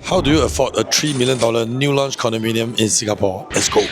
How do you afford a $3 million new launch condominium in Singapore? Let's go.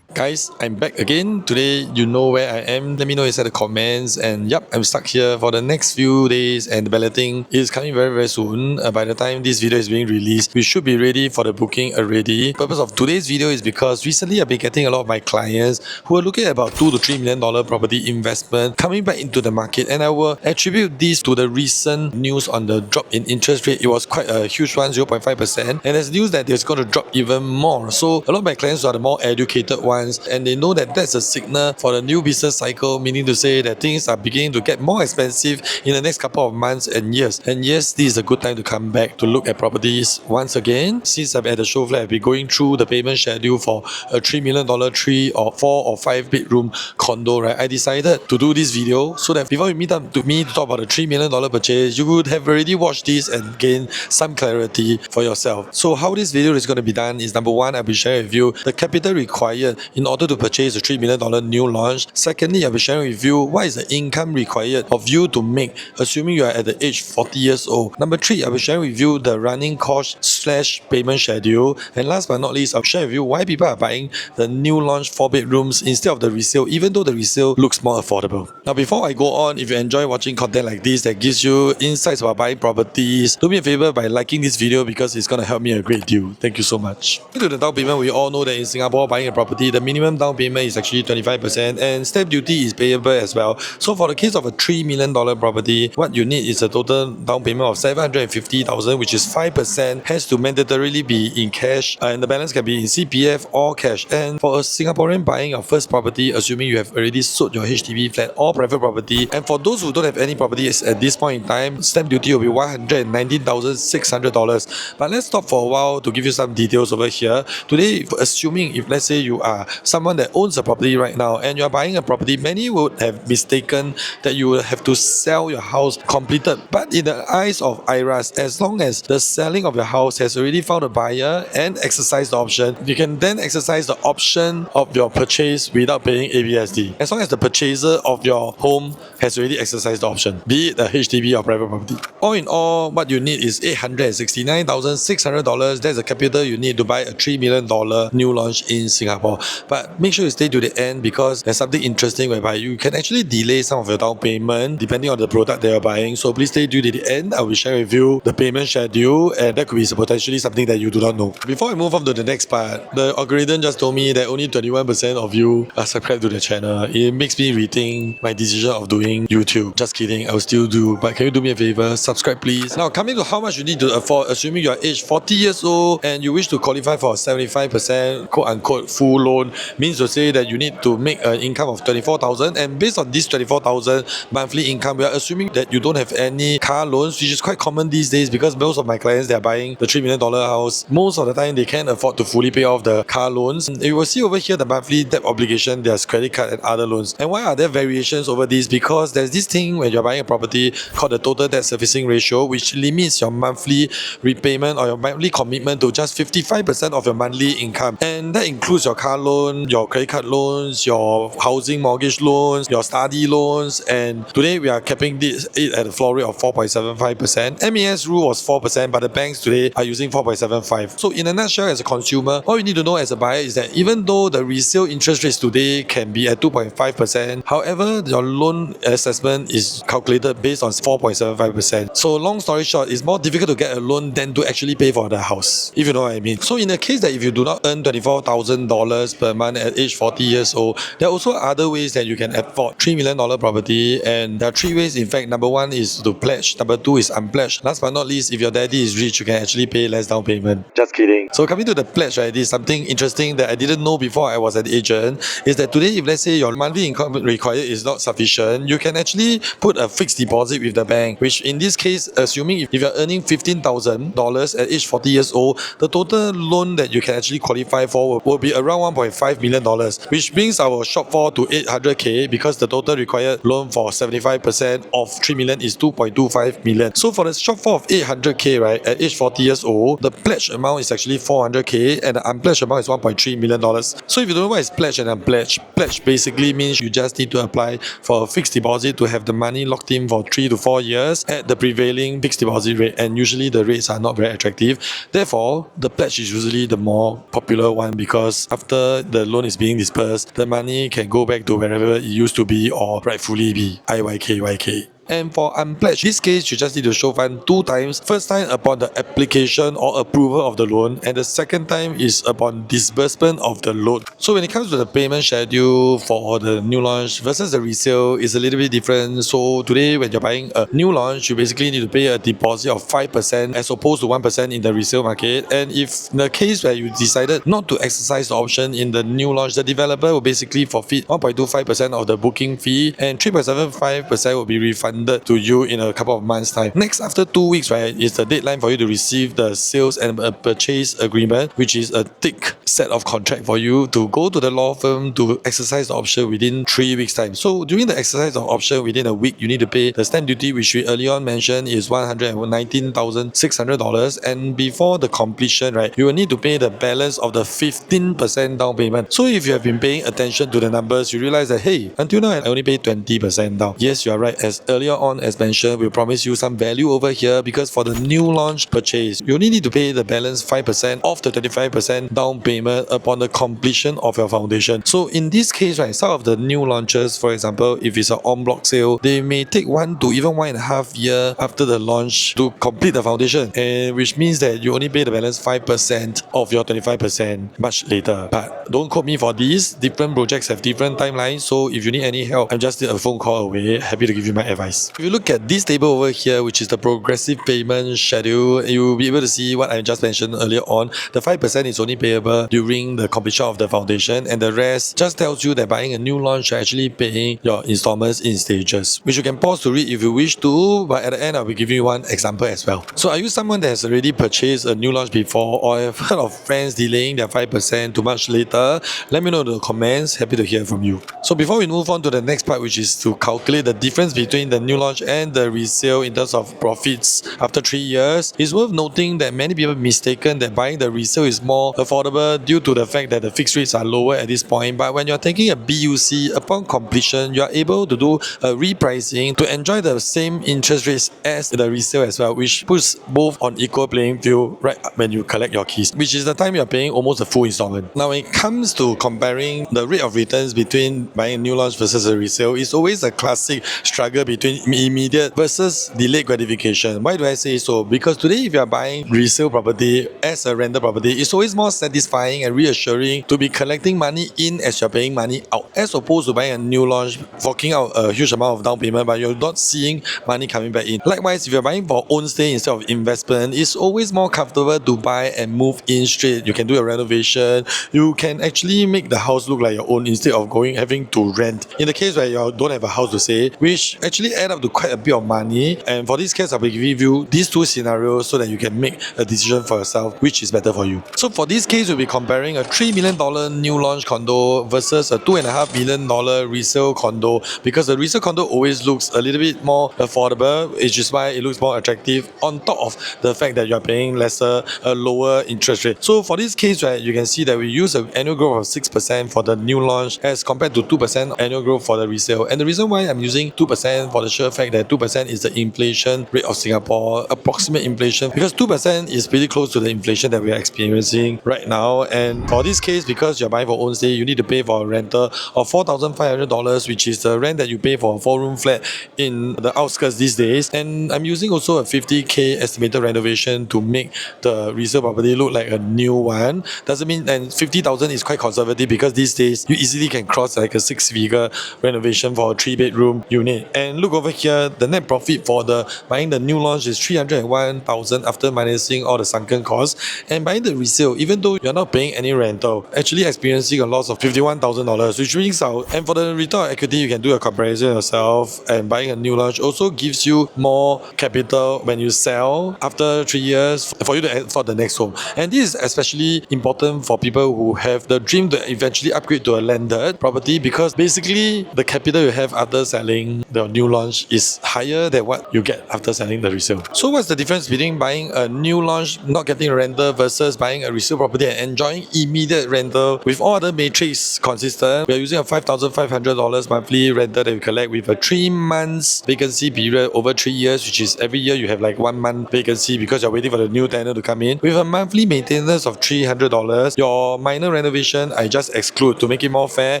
Guys, I'm back again. Today, you know where I am. Let me know inside the comments. And yep, I'm stuck here for the next few days, and the balloting is coming very, very soon. By the time this video is being released, we should be ready for the booking already. The purpose of today's video is because recently I've been getting a lot of my clients who are looking at about $2 to $3 million property investment coming back into the market, and I will attribute this to the recent news on the drop in interest rate. It was quite a huge one, 0.5%, and there's news that it's going to drop even more. So a lot of my clients are the more educated ones, and they know that that's a signal for the new business cycle, meaning to say that things are beginning to get more expensive in the next couple of months and years. And yes, this is a good time to come back to look at properties once again. Since I'm at the show flat, I've been going through the payment schedule for a $3 million 3 or 4 or 5 bedroom condo, right? I decided to do this video so that before you meet up to me to talk about a $3 million purchase, you would have already watched this and gain some clarity for yourself. So how this video is going to be done is, number one, I'll be sharing with you the capital required in order to purchase a $3 million new launch. Secondly, I'll be sharing with you what is the income required of you to make, assuming you are at the age 40 years old. Number three, I'll be sharing with you the running cost / payment schedule. And last but not least, I'll share with you why people are buying the new launch 4 bedrooms instead of the resale, even though the resale looks more affordable. Now, before I go on, if you enjoy watching content like this that gives you insights about buying properties, do me a favor by liking this video because it's going to help me a great deal. Thank you so much. To the down payment, we all know that in Singapore, buying a property, the minimum down payment is actually 25%, and stamp duty is payable as well. So for the case of a $3 million property, what you need is a total down payment of $750,000, which is 5%, has to mandatorily be in cash, and the balance can be in CPF or cash. And for a Singaporean buying your first property, assuming you have already sold your HDB flat or private property, and for those who don't have any properties at this point in time, stamp duty will be $119,600. But let's stop for a while to give you some details over here. Today, assuming if let's say you are someone that owns a property right now and you're buying a property, many would have mistaken that you will have to sell your house completed. But in the eyes of IRAS, as long as the selling of your house has already found a buyer and exercised the option, you can then exercise the option of your purchase without paying ABSD. As long as the purchaser of your home has already exercised the option, be it a HDB or private property. All in all, what you need is $869,600. That's the capital you need to buy a $3 million new launch in Singapore. But make sure you stay to the end because there's something interesting whereby you can actually delay some of your down payment depending on the product that you're buying. So please stay to the end. I will share with you the payment schedule, and that could be potentially something that you do not know. Before I move on to the next part, the algorithm just told me that only 21% of you are subscribed to the channel. It makes me rethink my decision of doing YouTube. Just kidding, I'll still do. But can you do me a favor? Subscribe please. Now coming to how much you need to afford, assuming you are aged 40 years old and you wish to qualify for a 75% quote unquote full loan, means to say that you need to make an income of 24,000, and based on this 24,000 monthly income, we are assuming that you don't have any car loans, which is quite common these days because most of my clients, they are buying the $3 million house. Most of the time they can't afford to fully pay off the car loans. You will see over here the monthly debt obligation, there's credit card and other loans. And why are there variations over this? Because there's this thing when you're buying a property called the total debt servicing ratio, which limits your monthly repayment or your monthly commitment to just 55% of your monthly income, and that includes your car loan, your credit card loans, your housing mortgage loans, your study loans. And today we are capping this at a floor rate of 4.75%. MAS rule was 4%, but the banks today are using 4.75. So in a nutshell, as a consumer, all you need to know as a buyer is that even though the resale interest rates today can be at 2.5%, however, your loan assessment is calculated based on 4.75%. So long story short, it's more difficult to get a loan than to actually pay for the house, if you know what I mean. So in the case that if you do not earn $24,000 per month at age 40 years old, there are also other ways that you can afford $3 million property, and there are 3 ways. In fact, number 1 is to pledge, number 2 is unpledge. Last but not least, if your daddy is rich, you can actually pay less down payment. Just kidding. So coming to the pledge, right, this is something interesting that I didn't know before I was an agent, is that today if let's say your monthly income required is not sufficient, you can actually put a fixed deposit with the bank, which in this case, assuming if you're earning $15,000 at age 40 years old, the total loan that you can actually qualify for will be around 1.5 $2.5 million, which brings our shortfall to 800k because the total required loan for 75% of 3 million is 2.25 million. So for the shortfall of 800k, right, at age 40 years old, the pledge amount is actually 400k and the unpledged amount is $1.3 million. So if you don't know what is pledge and unpledged, pledge basically means you just need to apply for a fixed deposit to have the money locked in for 3 to 4 years at the prevailing fixed deposit rate, and usually the rates are not very attractive. Therefore, the pledge is usually the more popular one because after the loan is being dispersed, the money can go back to wherever it used to be or rightfully be IYK. And for unpledged, this case you just need to show fund 2 times. First time upon the application or approval of the loan, and the second time is upon disbursement of the loan. So when it comes to the payment schedule for the new launch versus the resale, is a little bit different. So today when you're buying a new launch, you basically need to pay a deposit of 5% as opposed to 1% in the resale market. And if in the case where you decided not to exercise the option in the new launch, the developer will basically forfeit 1.25% of the booking fee, and 3.75% will be refunded to you in a couple of months time. Next, after 2 weeks, right, is the deadline for you to receive the sales and purchase agreement, which is a thick set of contract for you to go to the law firm to exercise the option within 3 weeks time. So during the exercise of option within a week, you need to pay the stamp duty, which we earlier on mentioned is $119,600, and before the completion, right, you will need to pay the balance of the 15% down payment. So if you have been paying attention to the numbers, you realize that hey, until now I only paid 20% down. Yes, you are right. As earlier on, as mentioned, we'll promise you some value over here because for the new launch purchase, you only need to pay the balance 5% of the 25% down payment upon the completion of your foundation. So in this case, right, some of the new launches, for example, if it's an en-bloc sale, they may take 1 to even 1.5 years after the launch to complete the foundation, and which means that you only pay the balance 5% of your 25% much later. But don't quote me for these. Different projects have different timelines, so if you need any help, I'm just a phone call away. Happy to give you my advice. If you look at this table over here, which is the progressive payment schedule, you will be able to see what I just mentioned earlier on. The 5% is only payable during the completion of the foundation, and the rest just tells you that buying a new launch, you're actually paying your installments in stages, which you can pause to read if you wish to, but at the end I will give you one example as well. So are you someone that has already purchased a new launch before, or have heard of friends delaying their 5% to much later? Let me know in the comments. Happy to hear from you. So before we move on to the next part, which is to calculate the difference between the new launch and the resale in terms of profits after 3 years, it's worth noting that many people mistaken that buying the resale is more affordable due to the fact that the fixed rates are lower at this point. But when you're taking a BUC upon completion, you are able to do a repricing to enjoy the same interest rates as the resale as well, which puts both on equal playing field right when you collect your keys, which is the time you're paying almost a full installment. Now when it comes to comparing the rate of returns between buying a new launch versus a resale, it's always a classic struggle between immediate versus delayed gratification. Why do I say so? Because today if you are buying resale property as a rental property, it's always more satisfying and reassuring to be collecting money in as you're paying money out, as opposed to buying a new launch, forking out a huge amount of down payment but you're not seeing money coming back in. Likewise, if you're buying for own stay instead of investment, it's always more comfortable to buy and move in straight. You can do a renovation, you can actually make the house look like your own instead of having to rent. In the case where you don't have a house to stay, which actually add up to quite a bit of money, and for this case I'll be giving you these 2 scenarios so that you can make a decision for yourself which is better for you. So for this case, we'll be comparing a $3 million new launch condo versus a $2.5 million resale condo, because the resale condo always looks a little bit more affordable, which is why it looks more attractive on top of the fact that you're paying a lower interest rate. So for this case, right, you can see that we use an annual growth of 6% for the new launch as compared to 2% annual growth for the resale. And the reason why I'm using 2% for the sheer fact that 2% is the inflation rate of Singapore, approximate inflation, because 2% is pretty close to the inflation that we are experiencing right now. And for this case, because you're buying for own stay, you need to pay for a rental of $4,500, which is the rent that you pay for a 4-room flat in the outskirts these days. And I'm using also a 50k estimated renovation to make the resale property look like a new one. Doesn't mean, and 50,000 is quite conservative because these days you easily can cross like a 6-figure renovation for a 3-bedroom unit. And look look over here, the net profit for the buying the new launch is 301,000 after minusing all the sunken costs. And buying the resale, even though you're not paying any rental, actually experiencing a loss of $51,000, which means out. And for the return on equity, you can do a comparison yourself. And buying a new launch also gives you more capital when you sell after 3 years for you to afford the next home. And this is especially important for people who have the dream to eventually upgrade to a landed property, because basically the capital you have after selling the new launch is higher than what you get after selling the resale. So what's the difference between buying a new launch, not getting a rental, versus buying a resale property and enjoying immediate rental with all other metrics consistent? We are using a $5,500 monthly rental that you collect with a 3 months vacancy period over 3 years, which is every year you have like 1 month vacancy because you're waiting for the new tenant to come in. With a monthly maintenance of $300, your minor renovation I just exclude to make it more fair.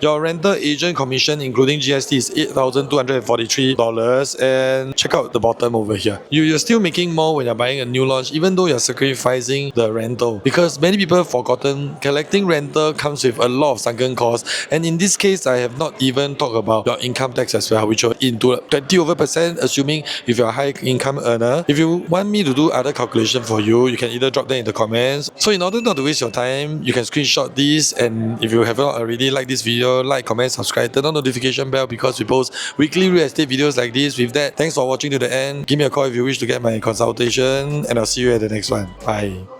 Your rental agent commission including GST is $8,243, and check out the bottom over here. You're still making more when you're buying a new launch, even though you're sacrificing the rental, because many people have forgotten collecting rental comes with a lot of sunken costs. And in this case, I have not even talked about your income tax as well, which are into 20% assuming if you're a high income earner. If you want me to do other calculation for you, you can either drop them in the comments. So in order not to waste your time, you can screenshot this, and if you have not already liked this video, like, comment, subscribe, turn on notification bell because we post weekly real estate videos like this. With that, thanks for watching to the end. Give me a call if you wish to get my consultation, and I'll see you at the next one. Bye.